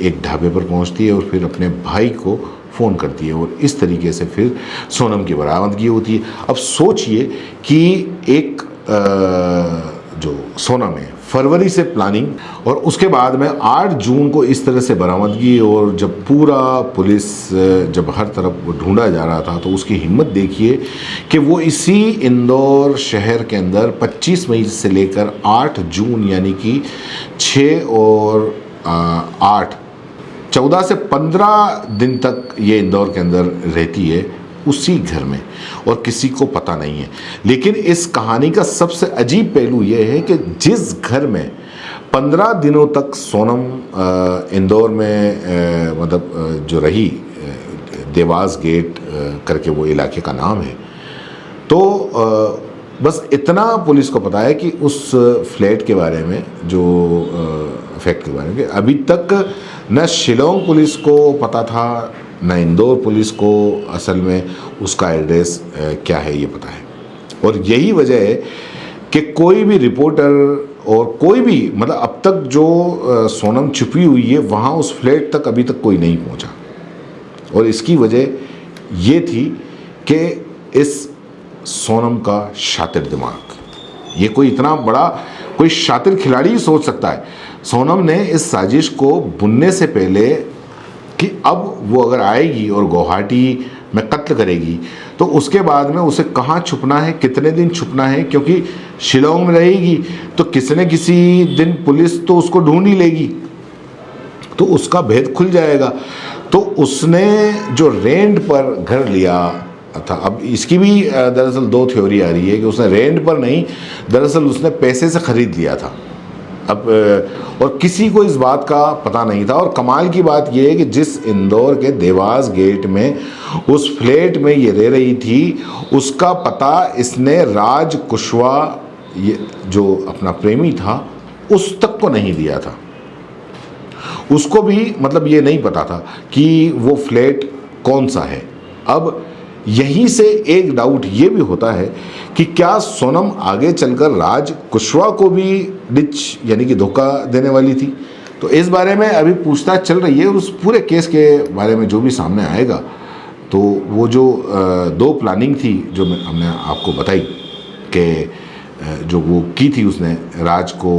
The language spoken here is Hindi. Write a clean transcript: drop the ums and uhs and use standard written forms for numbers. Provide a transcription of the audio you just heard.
एक ढाबे पर पहुंचती है और फिर अपने भाई को फ़ोन करती है और इस तरीके से फिर सोनम की बरामदगी होती है। अब सोचिए कि एक जो सोनम है, फरवरी से प्लानिंग और उसके बाद में 8 जून को इस तरह से बरामदगी, और जब पूरा पुलिस जब हर तरफ ढूंढा जा रहा था तो उसकी हिम्मत देखिए कि वो इसी इंदौर शहर के अंदर 25 मई से लेकर 8 जून यानी कि 6 और 8 14 से 15 दिन तक ये इंदौर के अंदर रहती है उसी घर में और किसी को पता नहीं है। लेकिन इस कहानी का सबसे अजीब पहलू ये है कि जिस घर में 15 दिनों तक सोनम इंदौर में मतलब जो रही, देवास गेट करके वो इलाके का नाम है, तो बस इतना पुलिस को पता है कि उस फ्लैट के बारे में, जो फैक्ट के बारे में, अभी तक न शिलोंग पुलिस को पता था न इंदौर पुलिस को असल में उसका एड्रेस क्या है ये पता है। और यही वजह है कि कोई भी रिपोर्टर और कोई भी मतलब अब तक जो सोनम छुपी हुई है वहाँ उस फ्लैट तक अभी तक कोई नहीं पहुँचा। और इसकी वजह ये थी कि इस सोनम का शातिर दिमाग, ये कोई इतना बड़ा कोई शातिर खिलाड़ी ही सोच सकता है। सोनम ने इस साजिश को बुनने से पहले कि अब वो अगर आएगी और गुवाहाटी में कत्ल करेगी तो उसके बाद में उसे कहाँ छुपना है, कितने दिन छुपना है, क्योंकि शिलोंग में रहेगी तो किसी न किसी दिन पुलिस तो उसको ढूंढ ही लेगी, तो उसका भेद खुल जाएगा। तो उसने जो रेंट पर घर लिया था, अब इसकी भी दरअसल 2 थ्योरी आ रही है कि उसने रेंट पर नहीं, दरअसल उसने पैसे से ख़रीद लिया था। अब और किसी को इस बात का पता नहीं था। और कमाल की बात यह है कि जिस इंदौर के देवास गेट में उस फ्लैट में ये रह रही थी उसका पता इसने राज कुशवाहा, ये जो अपना प्रेमी था, उस तक को नहीं दिया था। उसको भी मतलब ये नहीं पता था कि वो फ्लैट कौन सा है। अब यहीं से एक डाउट ये भी होता है कि क्या सोनम आगे चलकर राज कुशवाहा को भी डिच यानी कि धोखा देने वाली थी। तो इस बारे में अभी पूछताछ चल रही है और उस पूरे केस के बारे में जो भी सामने आएगा, तो वो जो 2 प्लानिंग थी जो हमने आपको बताई कि जो वो की थी उसने राज को